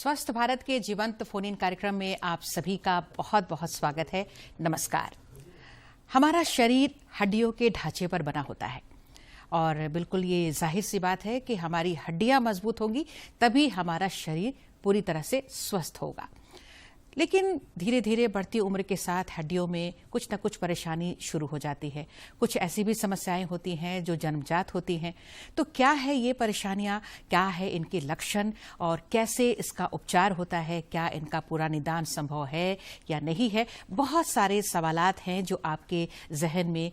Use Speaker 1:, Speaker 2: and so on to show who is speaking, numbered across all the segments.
Speaker 1: स्वस्थ भारत के जीवंत फोन इन कार्यक्रम में आप सभी का बहुत बहुत स्वागत है। नमस्कार। हमारा शरीर हड्डियों के ढांचे पर बना होता है और बिल्कुल ये जाहिर सी बात है कि हमारी हड्डियां मजबूत होंगी तभी हमारा शरीर पूरी तरह से स्वस्थ होगा। लेकिन धीरे धीरे बढ़ती उम्र के साथ हड्डियों में कुछ न कुछ परेशानी शुरू हो जाती है। कुछ ऐसी भी समस्याएं होती हैं जो जन्मजात होती हैं। तो क्या है ये परेशानियां, क्या है इनके लक्षण और कैसे इसका उपचार होता है, क्या इनका पूरा निदान संभव है या नहीं है, बहुत सारे सवालात हैं जो आपके जहन में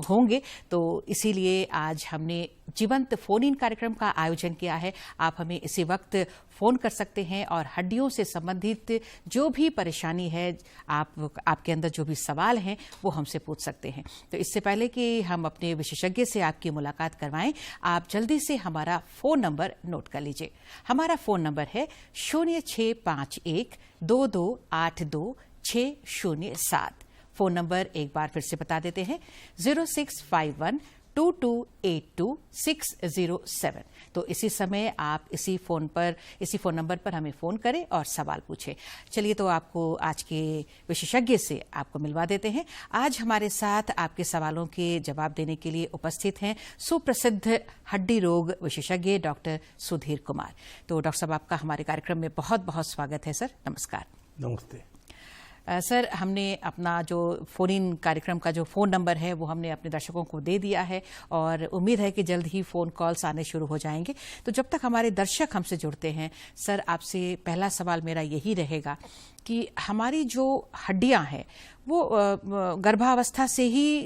Speaker 1: होंगे। तो इसीलिए आज हमने जीवंत फोन इन कार्यक्रम का आयोजन किया है। आप हमें इसी वक्त फोन कर सकते हैं और हड्डियों से संबंधित जो भी परेशानी है, आपके अंदर जो भी सवाल हैं वो हमसे पूछ सकते हैं। तो इससे पहले कि हम अपने विशेषज्ञ से आपकी मुलाकात करवाएं, आप जल्दी से हमारा फोन नंबर नोट कर लीजिए। हमारा फोन नंबर है 0651 2282 607। फोन नंबर एक बार फिर से बता देते हैं 0651 2282 607। तो इसी समय आप इसी फोन नंबर पर हमें फोन करें और सवाल पूछें। चलिए तो आपको आज के विशेषज्ञ से आपको मिलवा देते हैं। आज हमारे साथ आपके सवालों के जवाब देने के लिए उपस्थित हैं सुप्रसिद्ध हड्डी रोग विशेषज्ञ डॉक्टर सुधीर कुमार। तो डॉक्टर साहब, आपका हमारे कार्यक्रम में बहुत बहुत स्वागत है। सर नमस्कार।
Speaker 2: नमस्ते।
Speaker 1: सर, हमने अपना जो फोन इन कार्यक्रम का जो फ़ोन नंबर है वो हमने अपने दर्शकों को दे दिया है और उम्मीद है कि जल्द ही फ़ोन कॉल्स आने शुरू हो जाएंगे। तो जब तक हमारे दर्शक हमसे जुड़ते हैं, सर आपसे पहला सवाल मेरा यही रहेगा कि हमारी जो हड्डियां हैं वो गर्भावस्था से ही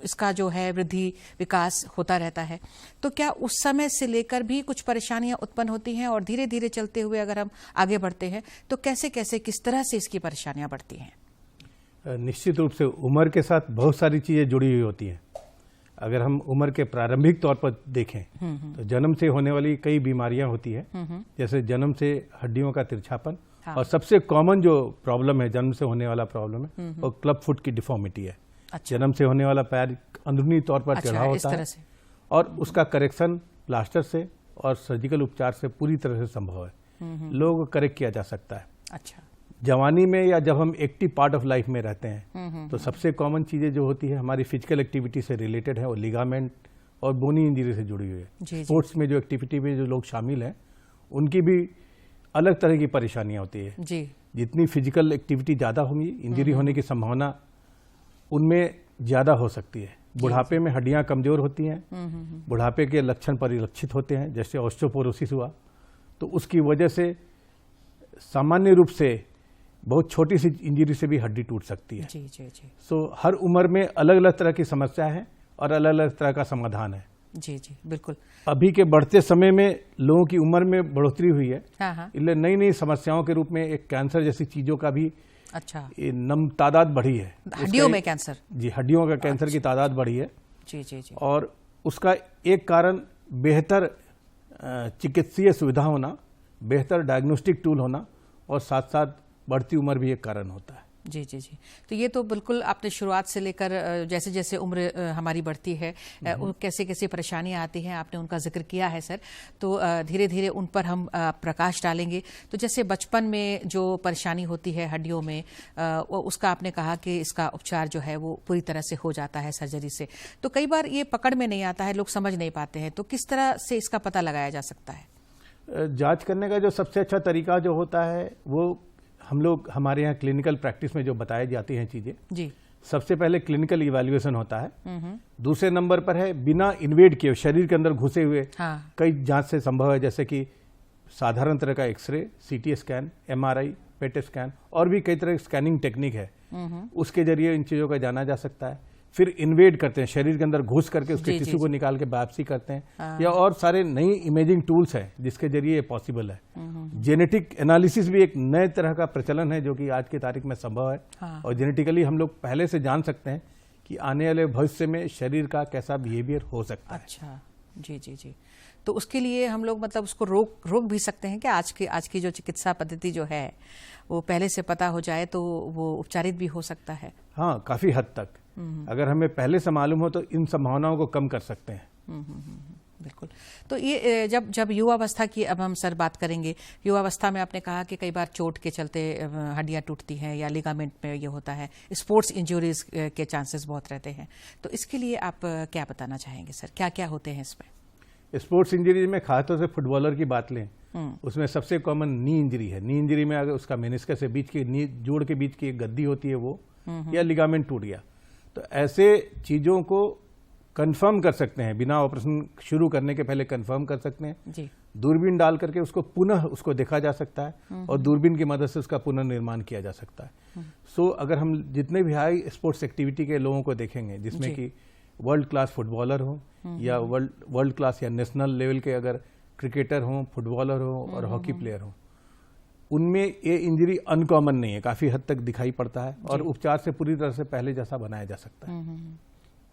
Speaker 1: इसका जो है वृद्धि विकास होता रहता है। तो क्या उस समय से लेकर भी कुछ परेशानियां उत्पन्न होती हैं और धीरे धीरे चलते हुए अगर हम आगे बढ़ते हैं तो कैसे कैसे किस तरह से इसकी परेशानियां बढ़ती हैं?
Speaker 2: निश्चित रूप से उम्र के साथ बहुत सारी चीजें जुड़ी हुई होती हैं। अगर हम उम्र के प्रारंभिक तौर पर देखें तो जन्म से होने वाली कई बीमारियां होती है, जैसे जन्म से हड्डियों का तिरछापन। हाँ। और सबसे कॉमन जो प्रॉब्लम है, जन्म से होने वाला प्रॉब्लम है, वो क्लब फुट की डिफॉर्मिटी है। अच्छा। जन्म से होने वाला पैर अंदरूनी तौर पर चढ़ा होता है और उसका करेक्शन प्लास्टर से और सर्जिकल उपचार से पूरी तरह से संभव है। लोगों को करेक्ट किया जा सकता है। अच्छा। जवानी में या जब हम एक्टिव पार्ट ऑफ लाइफ में रहते हैं तो सबसे कॉमन चीजें जो होती है हमारी फिजिकल एक्टिविटी से रिलेटेड है, वो लिगामेंट और बोनी इंजरी से जुड़ी हुई है। स्पोर्ट्स में जो एक्टिविटी में जो लोग शामिल हैं उनकी भी अलग तरह की परेशानियां होती है जी। जितनी फिजिकल एक्टिविटी ज्यादा होंगी, इंजरी होने की संभावना उनमें ज्यादा हो सकती है। बुढ़ापे में हड्डियां कमजोर होती हैं, बुढ़ापे के लक्षण परिलक्षित होते हैं, जैसे ऑस्टियोपोरोसिस हुआ, तो उसकी वजह से सामान्य रूप से बहुत छोटी सी इंजरी से भी हड्डी टूट सकती है। जी जी जी। सो हर उम्र में अलग अलग तरह की समस्या है और अलग अलग तरह का समाधान है।
Speaker 1: जी जी बिल्कुल।
Speaker 2: अभी के बढ़ते समय में लोगों की उम्र में बढ़ोतरी हुई है, इसलिए नई नई समस्याओं के रूप में एक कैंसर जैसी चीजों का भी तादाद बढ़ी है।
Speaker 1: हड्डियों में कैंसर?
Speaker 2: जी, हड्डियों का कैंसर की तादाद बढ़ी है।
Speaker 1: जी जी जी।
Speaker 2: और उसका एक कारण बेहतर चिकित्सीय सुविधा होना, बेहतर डायग्नोस्टिक टूल होना और साथ साथ बढ़ती उम्र भी एक कारण होता है।
Speaker 1: जी जी जी। तो ये तो बिल्कुल आपने शुरुआत से लेकर जैसे जैसे उम्र हमारी बढ़ती है कैसे कैसे परेशानियां आती हैं आपने उनका जिक्र किया है सर। तो धीरे धीरे उन पर हम प्रकाश डालेंगे। तो जैसे बचपन में जो परेशानी होती है हड्डियों में, उसका आपने कहा कि इसका उपचार जो है वो पूरी तरह से हो जाता है सर्जरी से। तो कई बार ये पकड़ में नहीं आता है, लोग समझ नहीं पाते हैं, तो किस तरह से इसका पता लगाया जा सकता है?
Speaker 2: जाँच करने का जो सबसे अच्छा तरीका जो होता है वो हम लोग हमारे यहाँ क्लिनिकल प्रैक्टिस में जो बताई जाती हैं चीजें जी, सबसे पहले क्लिनिकल इवैल्यूएशन होता है। दूसरे नंबर पर है बिना इन्वेड किए शरीर के अंदर घुसे हुए कई जांच से संभव है, जैसे कि साधारण तरह का x ray, CT scan, MRI, PET scan और भी कई तरह की स्कैनिंग टेक्निक है, उसके जरिए इन चीजों का जाना जा सकता है। फिर इन्वेड करते हैं, शरीर के अंदर घुस करके उसके टिश्यू को निकाल के बायोप्सी करते हैं, या और सारे नई इमेजिंग टूल्स हैं जिसके जरिए ये पॉसिबल है। जेनेटिक एनालिसिस भी एक नए तरह का प्रचलन है जो कि आज की तारीख में संभव है। और जेनेटिकली हम लोग पहले से जान सकते हैं कि आने वाले भविष्य में शरीर का कैसा बिहेवियर हो सकता है।
Speaker 1: अच्छा, जी जी जी। तो उसके लिए हम लोग मतलब उसको रोक भी सकते हैं कि आज की जो चिकित्सा पद्धति जो है वो पहले से पता हो जाए तो वो उपचारित भी हो सकता है?
Speaker 2: हाँ, काफी हद तक अगर हमें पहले से मालूम हो तो इन संभावनाओं को कम कर सकते हैं।
Speaker 1: बिल्कुल। तो ये जब जब युवावस्था की अब हम सर बात करेंगे, युवावस्था में आपने कहा कि कई बार चोट के चलते हड्डियां टूटती हैं या लिगामेंट में ये होता है, स्पोर्ट्स इंजरीज के चांसेस बहुत रहते हैं, तो इसके लिए आप क्या बताना चाहेंगे सर, क्या क्या होते हैं इसमें?
Speaker 2: स्पोर्ट्स इंजरीज में खासतौर से फुटबॉलर की बात लें, उसमें सबसे कॉमन नी इंजरी है। नी इंजरी में अगर उसका मेनिस्कस से बीच की नी जोड़ के बीच की एक गद्दी होती है वो, या लिगामेंट टूट गया, तो ऐसे चीजों को कंफर्म कर सकते हैं, बिना ऑपरेशन शुरू करने के पहले कंफर्म कर सकते हैं
Speaker 1: जी।
Speaker 2: दूरबीन डाल करके उसको पुनः उसको देखा जा सकता है और दूरबीन की मदद से उसका पुनर्निर्माण किया जा सकता है। सो अगर हम जितने भी हाई स्पोर्ट्स एक्टिविटी के लोगों को देखेंगे, जिसमें कि वर्ल्ड क्लास फुटबॉलर हो या वर्ल्ड क्लास या नेशनल लेवल के अगर क्रिकेटर हो, फुटबॉलर हो और हॉकी प्लेयर हो, उनमें ये इंजरी अनकॉमन नहीं है, काफी हद तक दिखाई पड़ता है और उपचार से पूरी तरह से पहले जैसा बनाया जा सकता है।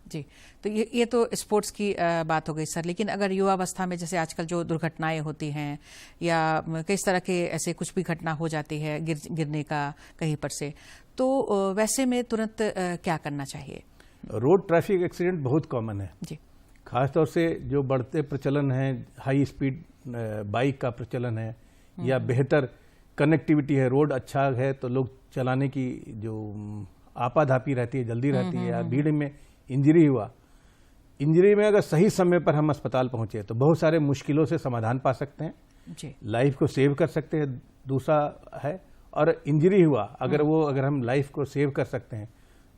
Speaker 1: जी। तो ये तो स्पोर्ट्स की बात हो गई सर, लेकिन अगर युवावस्था में जैसे आजकल जो दुर्घटनाएं होती हैं या किस तरह के ऐसे कुछ भी घटना हो जाती है गिरने का कहीं पर से, तो वैसे में तुरंत क्या करना चाहिए?
Speaker 2: रोड ट्रैफिक एक्सीडेंट बहुत कॉमन है
Speaker 1: जी।
Speaker 2: खासतौर से जो बढ़ते प्रचलन है, हाई स्पीड बाइक का प्रचलन है या बेहतर कनेक्टिविटी है, रोड अच्छा है तो लोग चलाने की जो आपाधापी रहती है, जल्दी रहती है, या भीड़ में इंजरी हुआ, इंजरी में अगर सही समय पर हम अस्पताल पहुंचे तो बहुत सारे मुश्किलों से समाधान पा सकते हैं
Speaker 1: जी।
Speaker 2: लाइफ को सेव कर सकते हैं। दूसरा है, और इंजरी हुआ अगर हम लाइफ को सेव कर सकते हैं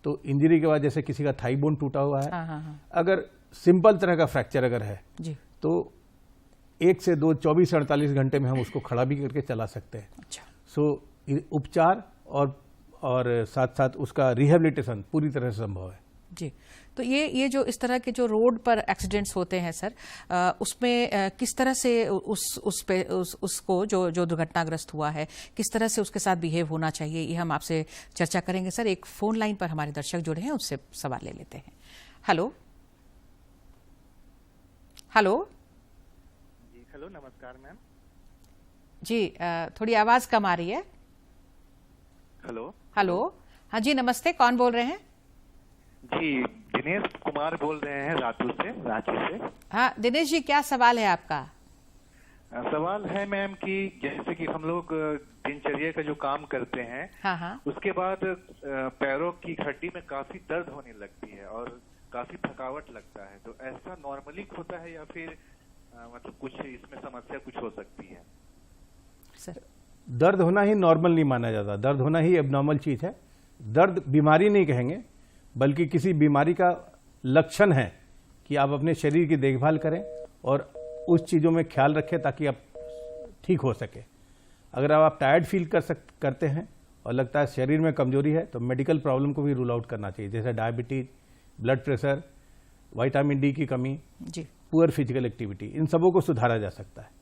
Speaker 2: तो इंजरी के बाद जैसे किसी का थाई बोन टूटा हुआ है, अगर सिंपल तरह का फ्रैक्चर अगर है
Speaker 1: जी,
Speaker 2: तो 1 से 2 24 से 48 घंटे में हम उसको खड़ा भी करके चला सकते हैं।
Speaker 1: अच्छा।
Speaker 2: सो उपचार और साथ साथ उसका रिहेबिलिटेशन पूरी तरह से संभव है।
Speaker 1: जी। तो ये जो इस तरह के जो रोड पर एक्सीडेंट्स होते हैं सर, उसमें किस तरह से उसको जो दुर्घटनाग्रस्त हुआ है, किस तरह से उसके साथ बिहेव होना चाहिए, ये हम आपसे चर्चा करेंगे सर। एक फोन लाइन पर हमारे दर्शक जुड़े हैं, उससे सवाल ले लेते हैं। हेलो हेलो
Speaker 3: जी। हेलो, नमस्कार मैम।
Speaker 1: जी, थोड़ी आवाज कम आ रही है।
Speaker 3: हेलो
Speaker 1: हेलो, हाँ जी, नमस्ते, कौन बोल रहे हैं?
Speaker 3: जी, दिनेश कुमार बोल रहे हैं रांची से।
Speaker 1: हाँ दिनेश जी, क्या सवाल है आपका?
Speaker 3: सवाल है मैम कि जैसे कि हम लोग दिनचर्या का जो काम करते हैं,
Speaker 1: हाँ,
Speaker 3: उसके बाद पैरों की हड्डी में काफी दर्द होने लगती है और काफी थकावट लगता है, तो ऐसा नॉर्मली होता है या फिर मतलब कुछ इसमें समस्या कुछ हो सकती है?
Speaker 1: सर,
Speaker 2: दर्द होना ही नॉर्मल नहीं माना जाता, दर्द होना ही एबनॉर्मल चीज है। दर्द बीमारी नहीं कहेंगे, बल्कि किसी बीमारी का लक्षण है कि आप अपने शरीर की देखभाल करें और उस चीज़ों में ख्याल रखें ताकि आप ठीक हो सके। अगर आप टायर्ड फील करते हैं और लगता है शरीर में कमजोरी है तो मेडिकल प्रॉब्लम को भी रूल आउट करना चाहिए, जैसे diabetes, blood pressure, vitamin D की कमी, पुअर फिजिकल एक्टिविटी, इन सबों को सुधारा जा सकता है।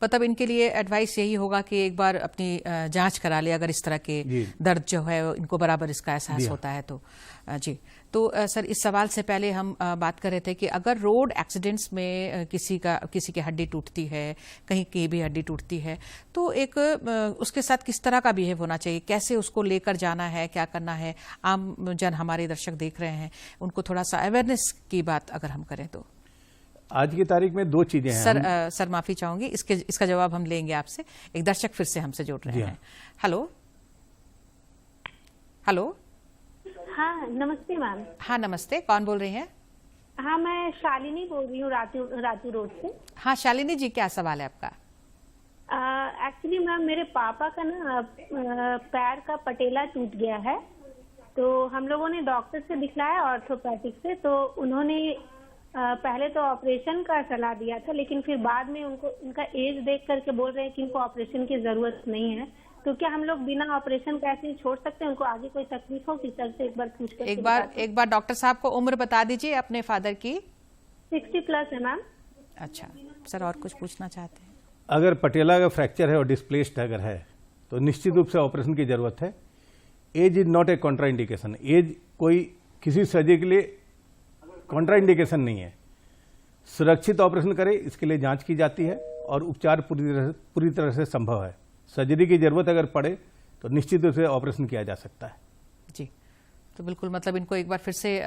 Speaker 1: मतलब इनके लिए एडवाइस यही होगा कि एक बार अपनी जांच करा ले, अगर इस तरह के दर्द जो है इनको बराबर इसका एहसास होता है तो। जी, तो सर इस सवाल से पहले हम बात कर रहे थे कि अगर रोड एक्सीडेंट्स में किसी की हड्डी टूटती है, कहीं की भी हड्डी टूटती है, तो एक उसके साथ किस तरह का बिहेव होना चाहिए, कैसे उसको लेकर जाना है, क्या करना है? आम जन हमारे दर्शक देख रहे हैं, उनको थोड़ा सा अवेयरनेस की बात अगर हम करें तो।
Speaker 2: आज की तारीख में 2 चीजें हैं।
Speaker 1: सर माफी चाहूंगी, इसका जवाब हम लेंगे आपसे। एक दर्शक फिर से हमसे जुड़ रहे हैं। Hello hello.
Speaker 4: हाँ नमस्ते मैम।
Speaker 1: हाँ नमस्ते, कौन बोल रही हैं?
Speaker 4: हाँ, मैं शालिनी बोल रही हूँ रातू रोड से।
Speaker 1: हाँ शालिनी जी, क्या सवाल है आपका?
Speaker 4: एक्चुअली मैम, मेरे पापा का ना पैर का पटेला टूट गया है, तो हम लोगों ने डॉक्टर से दिखलाया ऑर्थोपैथिक से, तो उन्होंने पहले तो ऑपरेशन का सलाह दिया था, लेकिन फिर बाद में उनका एज देख करके बोल रहे हैं कि इनको ऑपरेशन की जरूरत नहीं है। तो क्या हम लोग बिना ऑपरेशन का ऐसे ही छोड़ सकते हैं? उनको आगे कोई तकलीफ हो कि सर से एक बार पूछ कर?
Speaker 1: एक बार डॉक्टर साहब को उम्र बता दीजिए अपने फादर की।
Speaker 4: 60+ है मैम।
Speaker 1: अच्छा सर, और कुछ पूछना चाहते हैं?
Speaker 2: अगर पटेला का फ्रैक्चर है और डिस्प्लेस्ड अगर है तो निश्चित रूप से ऑपरेशन की जरूरत है। Age is not a contraindication, age कोई किसी सर्जरी के लिए कॉन्ट्राइंडिकेशन नहीं है। सुरक्षित ऑपरेशन करें, इसके लिए जांच की जाती है और उपचार पूरी तरह से संभव है। सर्जरी की जरूरत अगर पड़े तो निश्चित रूप से ऑपरेशन किया जा सकता है।
Speaker 1: जी, तो बिल्कुल, मतलब इनको एक बार फिर से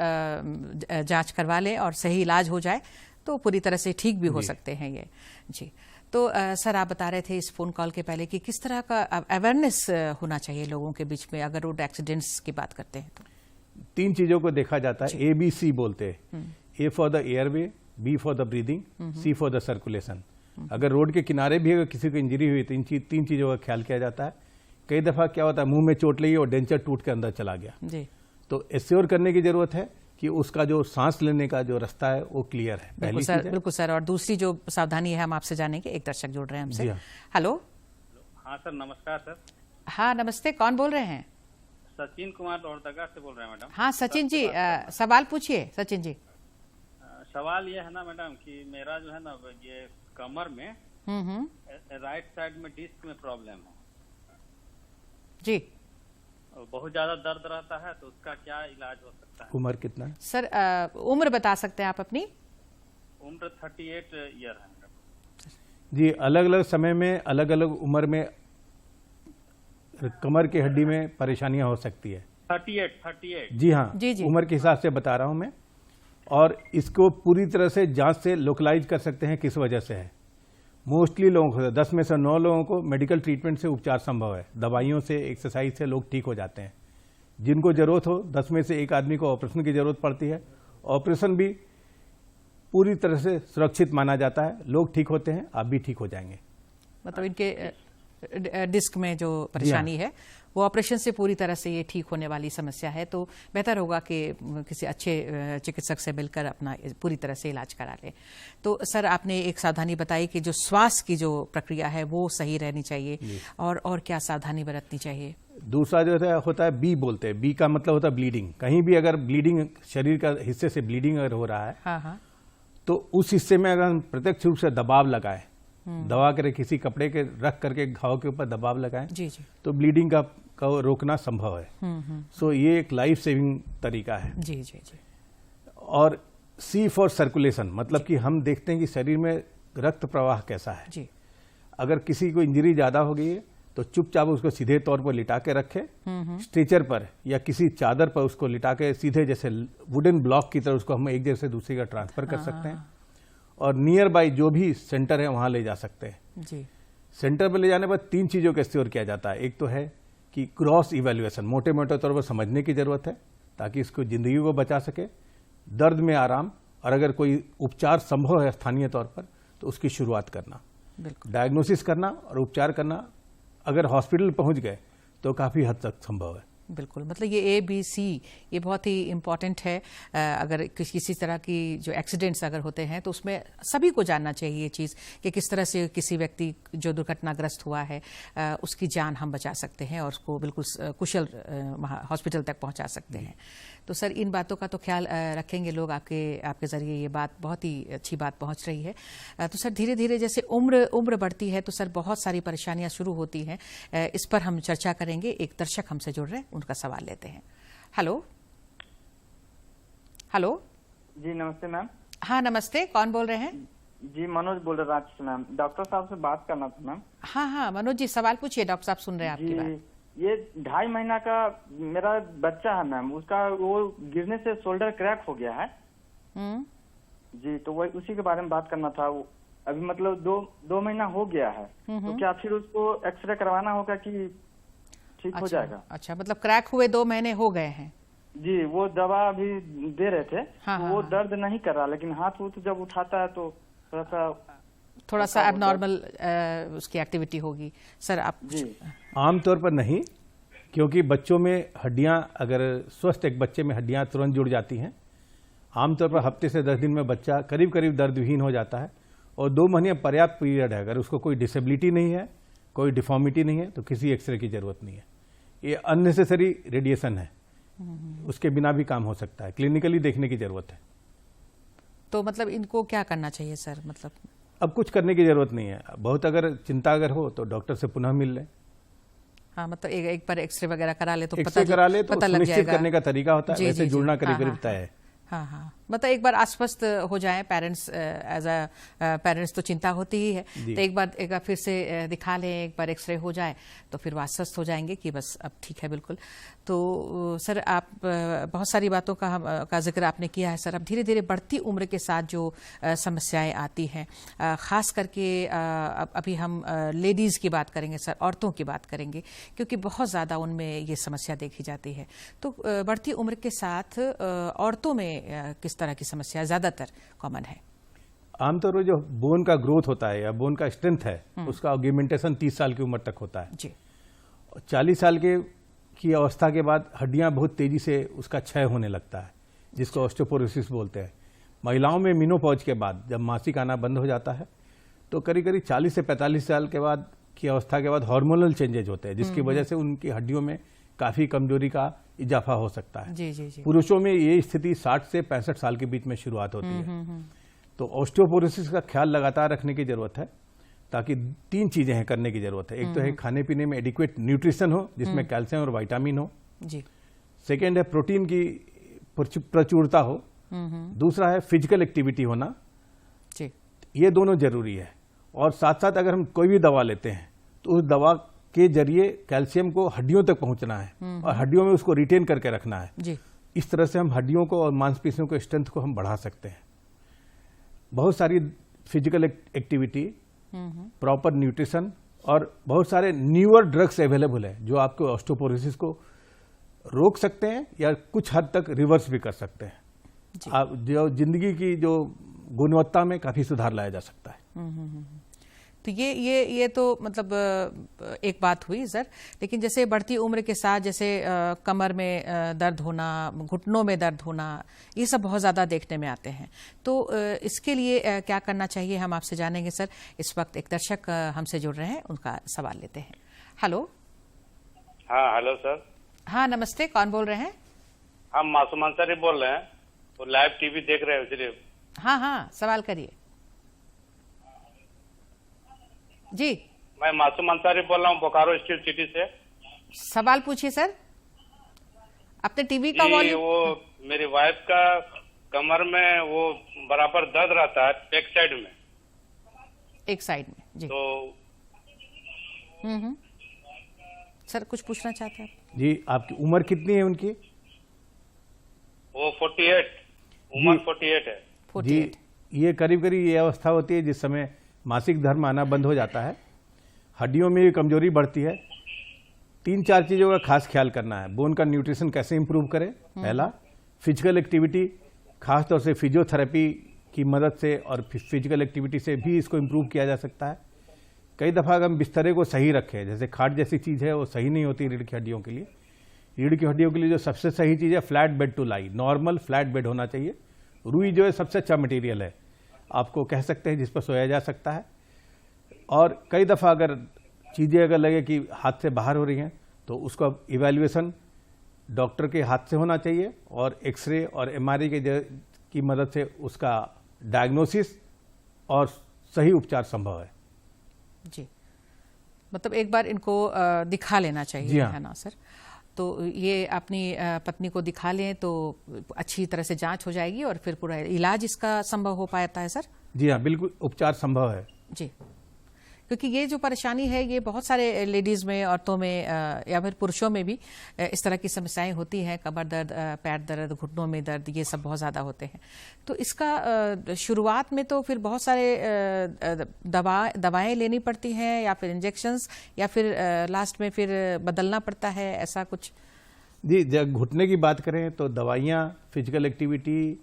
Speaker 1: जांच करवा लें और सही इलाज हो जाए तो पूरी तरह से ठीक भी हो सकते हैं ये। जी, तो सर आप बता रहे थे इस फोन कॉल के पहले कि किस तरह का अवेयरनेस होना चाहिए लोगों के बीच में अगर रोड एक्सीडेंट्स की बात करते हैं तो?
Speaker 2: 3 चीजों को देखा जाता है, ABC बोलते हैं। A for the airway, B for the breathing, C for the circulation. अगर रोड के किनारे भी अगर किसी को इंजरी हुई तो इन 3 चीजों का ख्याल किया जाता है। कई दफा क्या होता है, मुंह में चोट लगी और डेंचर टूट के अंदर चला गया,
Speaker 1: जी,
Speaker 2: तो एश्योर करने की जरूरत है कि उसका जो सांस लेने का जो रास्ता है वो क्लियर है। पहली चीज है।
Speaker 1: बिल्कुल सर। और दूसरी जो सावधानी है हम आपसे जानेंगे, एक दर्शक जुड़ रहे हैं हमसे।
Speaker 2: जी हाँ।
Speaker 1: हेलो।
Speaker 5: हाँ सर, नमस्कार सर।
Speaker 1: हाँ नमस्ते, कौन बोल रहे हैं?
Speaker 5: सचिन कुमार लोहरदगा से बोल रहे हैं मैडम।
Speaker 1: हाँ सचिन जी, सवाल पूछिए सचिन जी।
Speaker 5: सवाल ये है ना मैडम कि मेरा जो है ना ये कमर में राइट साइड में डिस्क में प्रॉब्लम है
Speaker 1: जी।
Speaker 5: बहुत ज्यादा दर्द रहता है, तो उसका क्या इलाज हो सकता है?
Speaker 2: उम्र कितना है
Speaker 1: सर उम्र बता सकते हैं आप अपनी?
Speaker 5: उम्र 38 ईयर है मैडम।
Speaker 2: जी, अलग अलग समय में अलग अलग उम्र में कमर की हड्डी में परेशानियां हो सकती है।
Speaker 5: 38।
Speaker 2: जी हाँ,
Speaker 1: जी, जी।
Speaker 2: उम्र के हिसाब से बता रहा हूं मैं, और इसको पूरी तरह से जांच से लोकलाइज कर सकते हैं किस वजह से है। मोस्टली लोगों को 10 में से 9 लोगों को मेडिकल ट्रीटमेंट से उपचार संभव है, दवाइयों से, एक्सरसाइज से लोग ठीक हो जाते हैं। जिनको जरूरत हो 10 में से 1 आदमी को ऑपरेशन की जरूरत पड़ती है। ऑपरेशन भी पूरी तरह से सुरक्षित माना जाता है, लोग ठीक होते हैं, आप भी ठीक हो जाएंगे।
Speaker 1: मतलब इनके डिस्क में जो परेशानी है वो ऑपरेशन से पूरी तरह से ये ठीक होने वाली समस्या है, तो बेहतर होगा कि किसी अच्छे चिकित्सक से मिलकर अपना पूरी तरह से इलाज करा लें। तो सर आपने एक सावधानी बताई कि जो श्वास की जो प्रक्रिया है वो सही रहनी चाहिए, और क्या सावधानी बरतनी चाहिए?
Speaker 2: दूसरा जो होता है बी बोलते हैं। बी का मतलब होता है ब्लीडिंग। कहीं भी अगर ब्लीडिंग, शरीर का हिस्से से ब्लीडिंग अगर हो रहा है,
Speaker 1: हाँ हाँ,
Speaker 2: तो उस हिस्से में अगर हम प्रत्यक्ष रूप से दबाव लगाएं, दबा कर किसी कपड़े के रख करके घाव के ऊपर दबाव लगाएं,
Speaker 1: जी जी,
Speaker 2: तो ब्लीडिंग का रोकना संभव है। सो ये एक लाइफ सेविंग तरीका है।
Speaker 1: जी जी जी।
Speaker 2: और सी फॉर सर्कुलेशन, मतलब कि हम देखते हैं कि शरीर में रक्त प्रवाह कैसा है।
Speaker 1: जी,
Speaker 2: अगर किसी को इंजरी ज्यादा हो गई है तो चुपचाप उसको सीधे तौर पर लिटा के रखे, स्ट्रेचर पर या किसी चादर पर उसको लिटा के सीधे, जैसे वुडन ब्लॉक की तरह उसको हम एक जगह से दूसरी का ट्रांसफर कर सकते हैं, और नियर बाय जो भी सेंटर है वहां ले जा सकते हैं।
Speaker 1: जी,
Speaker 2: सेंटर पर ले जाने पर 3 चीजों का इस्तेमाल किया जाता है। एक तो है कि क्रॉस इवैल्यूएशन, मोटे मोटे तौर पर समझने की जरूरत है ताकि इसको जिंदगी को बचा सके, दर्द में आराम, और अगर कोई उपचार संभव है स्थानीय तौर पर तो उसकी शुरुआत करना,
Speaker 1: बिल्कुल
Speaker 2: डायग्नोसिस करना और उपचार करना। अगर हॉस्पिटल पहुंच गए तो काफी हद तक संभव है।
Speaker 1: बिल्कुल। मतलब ये ABC ये बहुत ही इम्पॉर्टेंट है। अगर किसी तरह की जो एक्सीडेंट्स अगर होते हैं तो उसमें सभी को जानना चाहिए ये चीज़ कि किस तरह से किसी व्यक्ति जो दुर्घटनाग्रस्त हुआ है उसकी जान हम बचा सकते हैं और उसको बिल्कुल कुशल हॉस्पिटल तक पहुंचा सकते हैं। तो सर इन बातों का तो ख्याल रखेंगे लोग। आपके ज़रिए ये बात बहुत ही अच्छी बात पहुंच रही है। तो सर धीरे धीरे जैसे उम्र बढ़ती है तो सर बहुत सारी परेशानियां शुरू होती हैं। इस पर हम चर्चा करेंगे। एक दर्शक हमसे जुड़ रहे हैं, उनका सवाल लेते हैं। Hello hello.
Speaker 6: जी नमस्ते मैम।
Speaker 1: हाँ नमस्ते, कौन बोल रहे हैं?
Speaker 6: जी मनोज बोल रहे रांची से मैम। डॉक्टर साहब से बात करना था मैम।
Speaker 1: हाँ हाँ मनोज जी, सवाल पूछिए, डॉक्टर साहब सुन रहे हैं आपकी बात।
Speaker 6: ये 2.5 महीना का मेरा बच्चा है मैम, उसका वो गिरने से शोल्डर क्रैक हो गया है। जी, तो वही उसी के बारे में बात करना था। वो अभी मतलब 2 महीना हो गया है, तो क्या फिर उसको एक्सरे करवाना होगा कि ठीक हो जाएगा? अच्छा,
Speaker 1: मतलब क्रैक हुए 2 महीने हो गए हैं?
Speaker 6: जी, वो दवा अभी दे रहे थे।
Speaker 1: हाँ,
Speaker 6: तो वो दर्द नहीं कर रहा, लेकिन हाथ जब उठाता है तो थोड़ा सा एबनॉर्मल
Speaker 1: उसकी एक्टिविटी होगी। सर आप
Speaker 6: जी
Speaker 2: आमतौर पर नहीं, क्योंकि बच्चों में हड्डियां, अगर स्वस्थ एक बच्चे में हड्डियां तुरंत जुड़ जाती हैं। आमतौर पर हफ्ते से 10 दिन में बच्चा करीब करीब दर्दविहीन हो जाता है, और 2 महीने पर्याप्त पीरियड है। अगर उसको कोई डिसेबिलिटी नहीं है, कोई डिफॉर्मिटी नहीं है, तो किसी एक्सरे की जरूरत नहीं है। ये अननेसेसरी रेडिएशन है, उसके बिना भी काम हो सकता है। क्लिनिकली देखने की जरूरत है।
Speaker 1: तो मतलब इनको क्या करना चाहिए सर? मतलब
Speaker 2: अब कुछ करने की जरूरत नहीं है। बहुत अगर चिंता अगर हो तो डॉक्टर से पुनः मिल लें।
Speaker 1: हाँ, मतलब एक बार एक्सरे वगैरह करा ले तो
Speaker 2: एक्सरे करा ले तो
Speaker 1: पता लग
Speaker 2: सुनिश्चित
Speaker 1: जाएगा।
Speaker 2: करने का तरीका होता है,
Speaker 1: जी,
Speaker 2: वैसे
Speaker 1: जी,
Speaker 2: जुड़ना
Speaker 1: जी,
Speaker 2: करीब करीब तय है।
Speaker 1: हाँ हाँ, मतलब एक बार आश्वस्त हो जाएं पेरेंट्स, एज अ पेरेंट्स तो चिंता होती ही है, तो एक बार फिर से दिखा लें, एक बार एक्सरे हो जाए तो फिर वो आश्वस्त हो जाएंगे कि बस अब ठीक है बिल्कुल। तो सर आप बहुत सारी बातों का जिक्र आपने किया है सर। अब धीरे धीरे बढ़ती उम्र के साथ जो समस्याएं आती हैं, खास करके अभी हम लेडीज़ की बात करेंगे सर, औरतों की बात करेंगे, क्योंकि बहुत ज़्यादा उनमें ये समस्या देखी जाती है। तो बढ़ती उम्र के साथ औरतों में किस तरह की समस्या ज़्यादातर कॉमन है?
Speaker 2: आमतौर पर जो बोन का ग्रोथ होता है या बोन का स्ट्रेंथ है, उसका ऑग्यूमेंटेशन 30 साल की उम्र तक होता है
Speaker 1: जी।
Speaker 2: 40 साल की अवस्था के बाद हड्डियां बहुत तेजी से उसका क्षय होने लगता है, जिसको ऑस्टियोपोरोसिस बोलते हैं। महिलाओं में मेनोपॉज के बाद जब मासिक आना बंद हो जाता है तो करीब करीब 40 से 45 साल के बाद की अवस्था के बाद हार्मोनल चेंजेज होते हैं, जिसकी वजह से उनकी हड्डियों में काफी कमजोरी का इजाफा हो सकता है।
Speaker 1: जी जी जी।
Speaker 2: पुरुषों में ये स्थिति 60 से 65 साल के बीच में शुरुआत होती है। तो ऑस्टियोपोरोसिस का ख्याल लगातार रखने की जरूरत है, ताकि 3 चीजें हैं करने की जरूरत है। एक तो है खाने पीने में एडिक्वेट न्यूट्रिशन हो, जिसमें कैल्शियम और विटामिन हो।
Speaker 1: जी।
Speaker 2: सेकेंड है प्रोटीन की प्रचुरता हो। दूसरा है फिजिकल एक्टिविटी होना।
Speaker 1: जी।
Speaker 2: ये दोनों जरूरी है। और साथ साथ अगर हम कोई भी दवा लेते हैं तो उस दवा के जरिए कैल्शियम को हड्डियों तक पहुंचना है और हड्डियों में उसको रिटेन करके रखना है।
Speaker 1: जी।
Speaker 2: इस तरह से हम हड्डियों को और मांसपेशियों के स्ट्रेंथ को हम बढ़ा सकते हैं। बहुत सारी फिजिकल एक्टिविटी, प्रॉपर न्यूट्रिशन और बहुत सारे न्यूअर ड्रग्स अवेलेबल है जो आपको ऑस्टियोपोरोसिस को रोक सकते हैं या कुछ हद तक रिवर्स भी कर सकते हैं। आप जो जिंदगी की जो गुणवत्ता में काफी सुधार लाया जा सकता है।
Speaker 1: तो ये तो मतलब एक बात हुई सर। लेकिन जैसे बढ़ती उम्र के साथ जैसे कमर में दर्द होना, घुटनों में दर्द होना, ये सब बहुत ज़्यादा देखने में आते हैं। तो इसके लिए क्या करना चाहिए, हम आपसे जानेंगे सर। इस वक्त एक दर्शक हमसे जुड़ रहे हैं, उनका सवाल लेते हैं। हेलो।
Speaker 7: हाँ हेलो सर।
Speaker 1: हाँ नमस्ते, कौन बोल रहे हैं?
Speaker 7: हम मासूम अंसारी बोल रहे हैं, वो लाइव टीवी देख रहे हैं सिर्फ।
Speaker 1: हाँ हाँ, सवाल करिए जी।
Speaker 7: मैं मासूम अंसारी बोल रहा हूँ, बोकारो स्टील सिटी से।
Speaker 1: सवाल पूछिए सर, अपने टीवी का
Speaker 7: जी,
Speaker 1: वॉल्यूम।
Speaker 7: वो मेरी वाइफ का कमर में वो बराबर दर्द रहता है, बैक साइड में,
Speaker 1: एक साइड में। जी।
Speaker 7: तो
Speaker 1: सर कुछ पूछना चाहते हैं?
Speaker 2: जी, आपकी उम्र कितनी है उनकी?
Speaker 7: वो 48, उम्र 48 है।
Speaker 1: 48।
Speaker 2: जी, ये करीब करीब ये अवस्था होती है जिस समय मासिक धर्म आना बंद हो जाता है, हड्डियों में कमजोरी बढ़ती है। 3-4 चीजों का खास ख्याल करना है। बोन का न्यूट्रिशन कैसे इंप्रूव करें, पहला। फिजिकल एक्टिविटी, खासतौर से फिजियोथेरेपी की मदद से और फिजिकल एक्टिविटी से भी इसको इंप्रूव किया जा सकता है। कई दफा अगर हम बिस्तरे को सही रखें, जैसे खाट जैसी चीज है वो सही नहीं होती रीढ़ की हड्डियों के लिए। रीढ़ की हड्डियों के लिए जो सबसे सही चीज है flat bed to lie, normal flat bed होना चाहिए। रुई जो है सबसे अच्छा मटेरियल है, आपको कह सकते हैं, जिस पर सोया जा सकता है। और कई दफा अगर चीजें अगर लगे कि हाथ से बाहर हो रही हैं तो उसका इवैल्यूएशन डॉक्टर के हाथ से होना चाहिए और एक्सरे और एमआरआई की मदद से उसका डायग्नोसिस और सही उपचार संभव है।
Speaker 1: जी, मतलब एक बार इनको दिखा लेना चाहिए।
Speaker 2: जी हाँ।
Speaker 1: है ना सर? तो ये अपनी पत्नी को दिखा लें तो अच्छी तरह से जांच हो जाएगी और फिर पूरा इलाज इसका संभव हो पाता है सर?
Speaker 2: जी हाँ, बिल्कुल उपचार संभव है।
Speaker 1: जी, क्योंकि ये जो परेशानी है ये बहुत सारे लेडीज़ में, औरतों में या फिर पुरुषों में भी इस तरह की समस्याएं होती हैं। कमर दर्द, पैर दर्द, घुटनों में दर्द, ये सब बहुत ज़्यादा होते हैं। तो इसका शुरुआत में तो फिर बहुत सारे दवाएं लेनी पड़ती हैं या फिर इंजेक्शंस, या फिर लास्ट में फिर बदलना पड़ता है, ऐसा कुछ?
Speaker 2: जी, जब घुटने की बात करें तो दवाइयाँ, फिजिकल एक्टिविटी,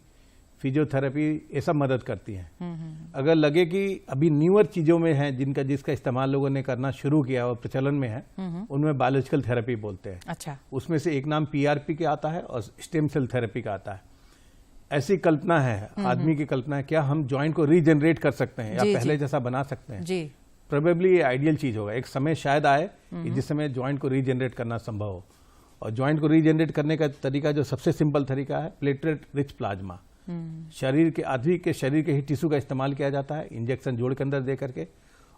Speaker 2: फिजियोथेरेपी, ये सब मदद करती हैं। अगर लगे कि अभी न्यूअर चीजों में है जिसका इस्तेमाल लोगों ने करना शुरू किया और प्रचलन में है, उनमें बायोलॉजिकल थेरेपी बोलते हैं।
Speaker 1: अच्छा।
Speaker 2: उसमें से एक नाम पीआरपी का आता है और स्टेम सेल थेरेपी का आता है। ऐसी कल्पना है, आदमी की कल्पना है, क्या हम जॉइंट को रीजनरेट कर सकते हैं या पहले जैसा बना सकते हैं?
Speaker 1: जी।
Speaker 2: प्रोबेबली ये आइडियल चीज होगा। एक समय शायद आए कि जिस समय जॉइंट को रीजनरेट करना संभव हो। और जॉइंट को रीजनरेट करने का तरीका जो सबसे सिंपल तरीका है, प्लेटलेट रिच प्लाज्मा। शरीर के आदमी के शरीर के ही टिश्यू का इस्तेमाल किया जाता है, इंजेक्शन जोड़ के अंदर दे करके।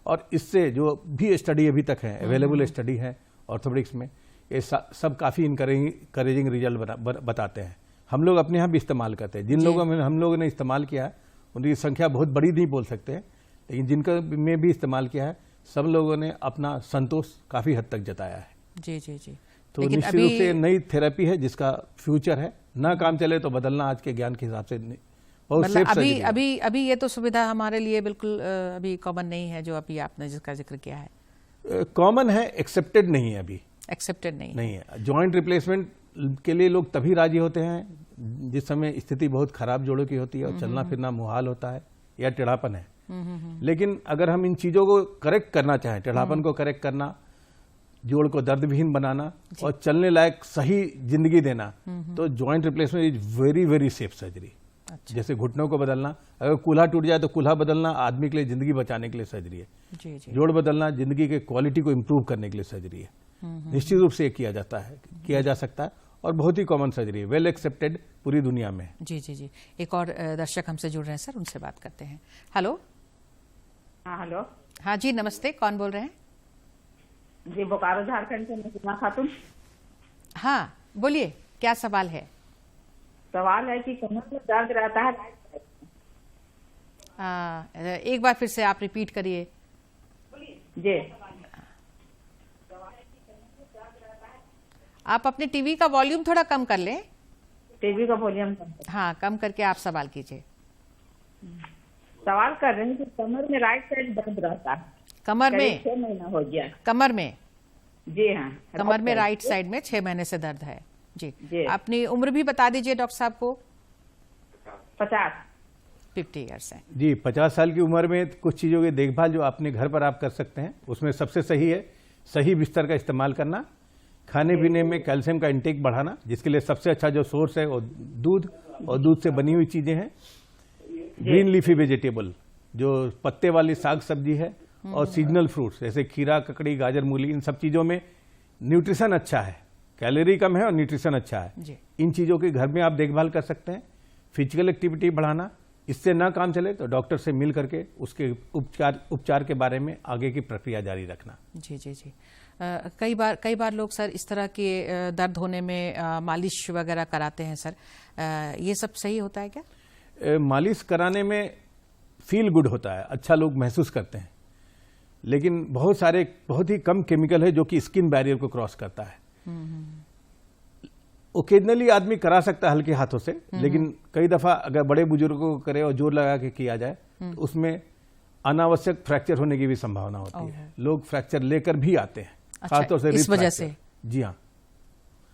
Speaker 2: और इससे जो भी स्टडी अभी तक है, अवेलेबल स्टडी है ऑर्थोपेडिक्स में, ये सब काफी इनकरेजिंग रिजल्ट बताते हैं। हम लोग अपने यहाँ भी इस्तेमाल करते हैं। जिन लोगों में हम लोगों ने इस्तेमाल किया है उनकी संख्या बहुत बड़ी नहीं बोल सकते हैं, लेकिन जिनका में भी इस्तेमाल किया है सब लोगों ने अपना संतोष काफी हद तक जताया है।
Speaker 1: जी जी जी।
Speaker 2: तो
Speaker 1: लेकिन
Speaker 2: निश्चित रूप से नई थेरेपी है जिसका फ्यूचर है, ना काम चले तो बदलना आज के ज्ञान के हिसाब से बहुत
Speaker 1: मतलब
Speaker 2: सेफ
Speaker 1: अभी
Speaker 2: सर्जरी है।
Speaker 1: अभी अभी ये तो सुविधा हमारे लिए बिल्कुल अभी कॉमन नहीं है, जो अभी आपने जिसका जिक्र किया है।
Speaker 2: कॉमन है, एक्सेप्टेड नहीं है, अभी
Speaker 1: एक्सेप्टेड नहीं
Speaker 2: है। जॉइंट रिप्लेसमेंट के लिए लोग तभी राजी होते हैं जिस समय स्थिति बहुत खराब जोड़ों की होती है और चलना फिरना मुहाल होता है या टेढ़ापन है। लेकिन अगर हम इन चीजों को करेक्ट करना चाहें, टेढ़ापन को करेक्ट करना, जोड़ को दर्दविहीन बनाना और चलने लायक सही जिंदगी देना, तो joint replacement is very very safe surgery. जैसे घुटनों को बदलना, अगर कूल्हा टूट जाए तो कूल्हा बदलना आदमी के लिए जिंदगी बचाने के लिए सर्जरी है।
Speaker 1: जी जी।
Speaker 2: जोड़ बदलना जिंदगी के क्वालिटी को इंप्रूव करने के लिए सर्जरी है। निश्चित रूप से किया जा सकता है और बहुत ही कॉमन सर्जरी है, वेल एक्सेप्टेड पूरी दुनिया में।
Speaker 1: जी जी जी। एक और दर्शक हमसे जुड़ रहे हैं सर, उनसे बात करते हैं। हेलो।
Speaker 8: हाँ हेलो।
Speaker 1: हाँ जी नमस्ते, कौन बोल रहे हैं?
Speaker 8: जी बोकारो झारखंड से नसीमा खातून।
Speaker 1: हाँ बोलिए, क्या सवाल है?
Speaker 8: सवाल है कि कमर में दर्द रहता है।
Speaker 1: एक बार फिर से आप रिपीट करिए।
Speaker 8: जी।
Speaker 1: आप अपने टीवी का वॉल्यूम थोड़ा कम कर लें।
Speaker 8: टीवी का वॉल्यूम
Speaker 1: हाँ कम करके आप सवाल कीजिए।
Speaker 8: सवाल कर रहे हैं कि कमर में राइट साइड दर्द रहता है।
Speaker 1: कमर में
Speaker 8: 6 महीना हो गया।
Speaker 1: कमर में?
Speaker 8: जी हाँ,
Speaker 1: कमर में राइट साइड में 6 महीने से दर्द है। जी। अपनी उम्र भी बता दीजिए डॉक्टर साहब को। 50 ईयर्स है।
Speaker 2: जी, 50 साल की उम्र में कुछ चीजों की देखभाल जो अपने घर पर आप कर सकते हैं, उसमें सबसे सही है सही बिस्तर का इस्तेमाल करना, खाने पीने में कैल्शियम का इंटेक बढ़ाना, जिसके लिए सबसे अच्छा जो सोर्स है वो दूध और दूध से बनी हुई चीजें हैं। ग्रीन लीफी वेजिटेबल, जो पत्ते वाली साग सब्जी है, और सीजनल फ्रूट्स जैसे खीरा, ककड़ी, गाजर, मूली, इन सब चीजों में न्यूट्रिशन अच्छा है, कैलोरी कम है और न्यूट्रिशन अच्छा है। इन चीजों की घर में आप देखभाल कर सकते हैं। फिजिकल एक्टिविटी बढ़ाना, इससे ना काम चले तो डॉक्टर से मिल करके उसके उपचार के बारे में आगे की प्रक्रिया जारी रखना।
Speaker 1: जी जी जी। कई बार लोग सर इस तरह के दर्द होने में मालिश वगैरह कराते हैं सर, ये सब सही होता है क्या?
Speaker 2: मालिश कराने में फील गुड होता है, अच्छा लोग महसूस करते हैं, लेकिन बहुत ही कम केमिकल है जो कि स्किन बैरियर को क्रॉस करता है। ओकेजनली आदमी करा सकता है हल्के हाथों से, लेकिन कई दफा अगर बड़े बुजुर्गों को करे और जोर लगा के किया जाए तो उसमें अनावश्यक फ्रैक्चर होने की भी संभावना होती है। लोग फ्रैक्चर लेकर भी आते हैं, खासतौर से
Speaker 1: इस वजह से।
Speaker 2: जी हाँ,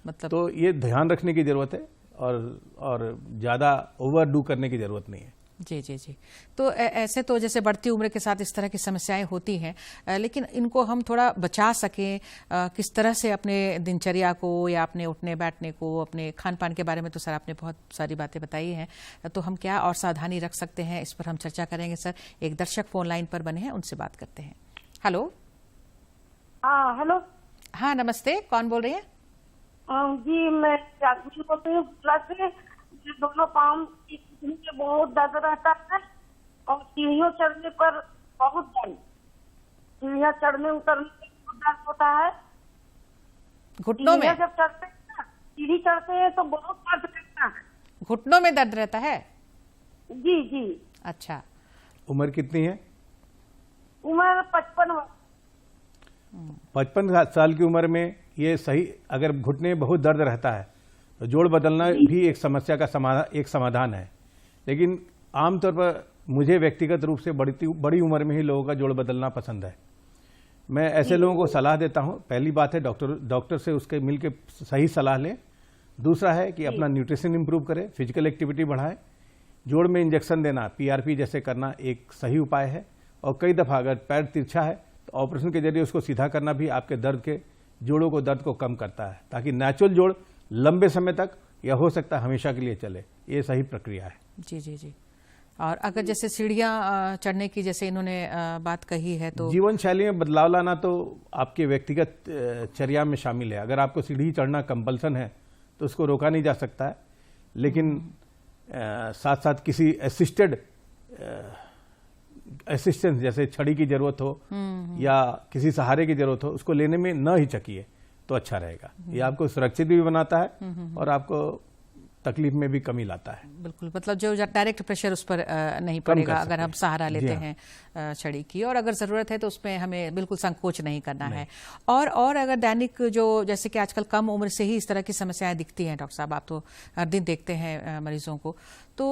Speaker 2: मतलब तो ये ध्यान रखने की जरूरत है और ज्यादा ओवरडू करने की जरूरत नहीं है।
Speaker 1: जी जी जी। तो ऐसे तो जैसे बढ़ती उम्र के साथ इस तरह की समस्याएं होती हैं, लेकिन इनको हम थोड़ा बचा सकें, किस तरह से अपने दिनचर्या को या अपने उठने बैठने को, अपने खान पान के बारे में तो सर आपने बहुत सारी बातें बताई हैं, तो हम क्या और सावधानी रख सकते हैं, इस पर हम चर्चा करेंगे सर। एक दर्शक फोन लाइन पर बने हैं, उनसे बात करते हैं। हेलो।
Speaker 9: हाँ हेलो।
Speaker 1: हाँ नमस्ते, कौन बोल रही है?
Speaker 9: जी मैं जासमीन बोल रही हूँ। दोनों पाँव में बहुत दर्द रहता है और सीढ़ियों चढ़ने पर बहुत दर्द, सीढ़ियाँ चढ़ने उतरने में बहुत दर्द होता है।
Speaker 1: घुटनों में
Speaker 9: जब चढ़ते हैं, सीढ़ी चढ़ते हैं तो बहुत दर्द करता है।
Speaker 1: घुटनों में दर्द रहता है?
Speaker 9: जी जी।
Speaker 1: अच्छा।
Speaker 2: उम्र कितनी है?
Speaker 9: उम्र 55।
Speaker 2: 55 साल की उम्र में ये सही, अगर घुटने में बहुत दर्द रहता है तो जोड़ बदलना भी एक समस्या का समाधान है। लेकिन आमतौर पर मुझे व्यक्तिगत रूप से बड़ी उम्र में ही लोगों का जोड़ बदलना पसंद है। मैं ऐसे लोगों को सलाह देता हूं, पहली बात है डॉक्टर से उसके मिलकर सही सलाह लें। दूसरा है कि अपना न्यूट्रिशन इंप्रूव करें, फिजिकल एक्टिविटी बढ़ाएं। जोड़ में इंजेक्शन देना, पीआरपी जैसे करना एक सही उपाय है। और कई दफ़ा अगर पैर तिरछा है तो ऑपरेशन के जरिए उसको सीधा करना भी आपके जोड़ों को दर्द को कम करता है, ताकि नेचुरल जोड़ लंबे समय तक या हो सकता है हमेशा के लिए चले। ये सही प्रक्रिया है।
Speaker 1: जी जी जी। और अगर जैसे सीढ़ियां चढ़ने की जैसे इन्होंने बात कही है, तो
Speaker 2: जीवन शैली में बदलाव लाना तो आपके व्यक्तिगत चर्या में शामिल है। अगर आपको सीढ़ी चढ़ना कंपल्सन है तो उसको रोका नहीं जा सकता है, लेकिन साथ साथ किसी असिस्टेंस जैसे छड़ी की जरूरत हो या किसी सहारे की जरूरत हो, उसको लेने में न हिचकिए तो अच्छा रहेगा। ये आपको सुरक्षित भी बनाता है और आपको तकलीफ में भी कमी लाता है।
Speaker 1: बिल्कुल, मतलब जो डायरेक्ट प्रेशर उस पर नहीं
Speaker 2: कम
Speaker 1: पड़ेगा
Speaker 2: कर
Speaker 1: अगर हम
Speaker 2: सकते
Speaker 1: सहारा
Speaker 2: हैं।
Speaker 1: लेते
Speaker 2: जी हाँ।
Speaker 1: हैं छड़ी की, और अगर ज़रूरत है तो उसमें हमें बिल्कुल संकोच नहीं करना है। और अगर दैनिक जो जैसे कि आजकल कम उम्र से ही इस तरह की समस्याएं दिखती हैं, डॉक्टर साहब आप तो हर दिन देखते हैं मरीजों को, तो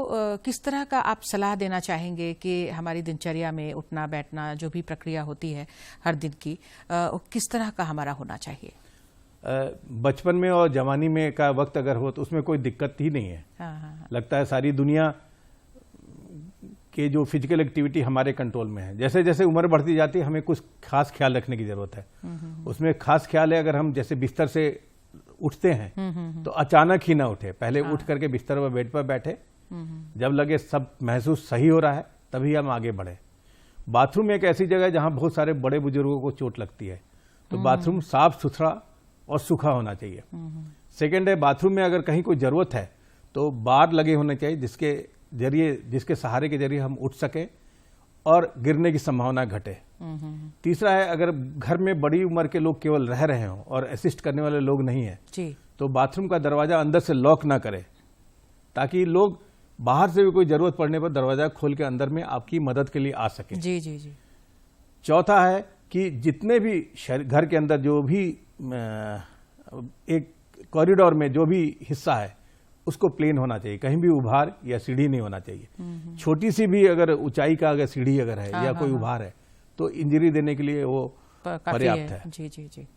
Speaker 1: किस तरह का आप सलाह देना चाहेंगे कि हमारी दिनचर्या में उठना बैठना जो भी प्रक्रिया होती है हर दिन की, किस तरह का हमारा होना चाहिए?
Speaker 2: बचपन में और जवानी में का वक्त अगर हो तो उसमें कोई दिक्कत ही नहीं है।
Speaker 1: हाँ।
Speaker 2: लगता है सारी दुनिया के जो फिजिकल एक्टिविटी हमारे कंट्रोल में है। जैसे जैसे उम्र बढ़ती जाती है हमें कुछ खास ख्याल रखने की जरूरत है। उसमें खास ख्याल है, अगर हम जैसे बिस्तर से उठते हैं तो अचानक ही ना उठे, पहले उठ करके बिस्तर पर बेड पर बैठे, जब लगे सब महसूस सही हो रहा है तभी हम आगे बढ़े। बाथरूम एक ऐसी जगह है जहां बहुत सारे बड़े बुजुर्गों को चोट लगती है, तो बाथरूम साफ सुथरा और सूखा होना चाहिए। सेकंड है, बाथरूम में अगर कहीं कोई जरूरत है तो बार लगे होने चाहिए जिसके सहारे के जरिए हम उठ सके और गिरने की संभावना घटे। तीसरा है, अगर घर में बड़ी उम्र के लोग केवल रह रहे हों और असिस्ट करने वाले लोग नहीं है तो बाथरूम का दरवाजा अंदर से लॉक ना करें, ताकि लोग बाहर से भी कोई जरूरत पड़ने पर दरवाजा खोल के अंदर में आपकी मदद के लिए आ सके।
Speaker 1: जी जी जी।
Speaker 2: चौथा है कि जितने भी घर के अंदर जो भी एक कॉरिडोर में जो भी हिस्सा है उसको प्लेन होना चाहिए, कहीं भी उभार या सीढ़ी नहीं होना चाहिए। छोटी सी भी अगर ऊंचाई का अगर सीढ़ी अगर है या कोई उभार है तो इंजरी देने के लिए वो पर्याप्त है।
Speaker 1: जी जी जी,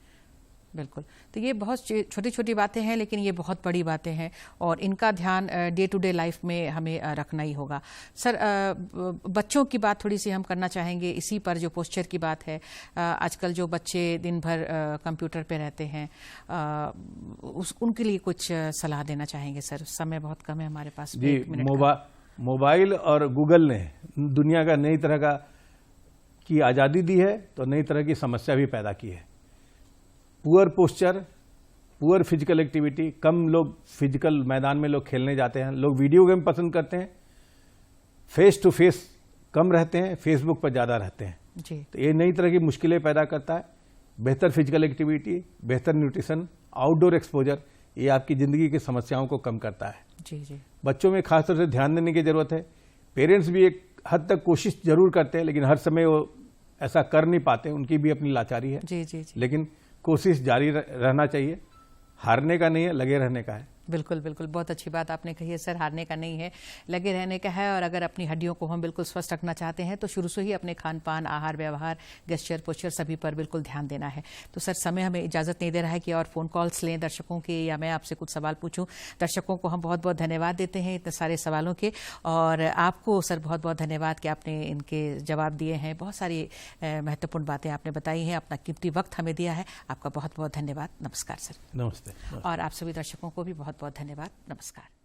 Speaker 1: बिल्कुल। तो ये बहुत छोटी छोटी बातें हैं लेकिन ये बहुत बड़ी बातें हैं और इनका ध्यान डे टू डे लाइफ में हमें रखना ही होगा। सर, बच्चों की बात थोड़ी सी हम करना चाहेंगे इसी पर, जो पोस्चर की बात है। आजकल जो बच्चे दिन भर कंप्यूटर पे रहते हैं, उनके लिए कुछ सलाह देना चाहेंगे सर? समय बहुत कम है हमारे पास।
Speaker 2: जी, मोबाइल और गूगल ने दुनिया का नई तरह की आज़ादी दी है तो नई तरह की समस्या भी पैदा की है। Poor posture, poor physical activity, कम लोग फिजिकल मैदान में लोग खेलने जाते हैं, लोग वीडियो गेम पसंद करते हैं, फेस टू फेस कम रहते हैं, फेसबुक पर ज़्यादा रहते हैं
Speaker 1: जी।
Speaker 2: तो ये नई तरह की मुश्किलें पैदा करता है। बेहतर फिजिकल एक्टिविटी, बेहतर न्यूट्रिशन, आउटडोर एक्सपोजर, ये आपकी ज़िंदगी की समस्याओं को कम करता है।
Speaker 1: जी जी।
Speaker 2: बच्चों में खासतौर से ध्यान देने की ज़रूरत है। पेरेंट्स भी एक हद तक कोशिश जरूर करते हैं लेकिन हर समय वो ऐसा कर नहीं पाते, उनकी भी अपनी लाचारी है।
Speaker 1: जी जी जी।
Speaker 2: लेकिन कोशिश जारी रहना चाहिए, हारने का नहीं है, लगे रहने का है।
Speaker 1: बिल्कुल बिल्कुल, बहुत अच्छी बात आपने कही है सर, हारने का नहीं है, लगे रहने का है। और अगर अपनी हड्डियों को हम बिल्कुल स्वस्थ रखना चाहते हैं तो शुरू से ही अपने खान पान, आहार व्यवहार, गेस्चर पोस्चर सभी पर बिल्कुल ध्यान देना है। तो सर, समय हमें इजाज़त नहीं दे रहा है कि और फ़ोन कॉल्स लें दर्शकों के, या मैं आपसे कुछ सवाल पूछूं। दर्शकों को हम बहुत बहुत धन्यवाद देते हैं इतने सारे सवालों के, और आपको सर बहुत बहुत धन्यवाद कि आपने इनके जवाब दिए हैं। बहुत सारी महत्वपूर्ण बातें आपने बताई हैं, अपना कीमती वक्त हमें दिया है, आपका बहुत बहुत धन्यवाद। नमस्कार सर।
Speaker 2: नमस्ते।
Speaker 1: और आप सभी दर्शकों को भी बहुत बहुत धन्यवाद। नमस्कार।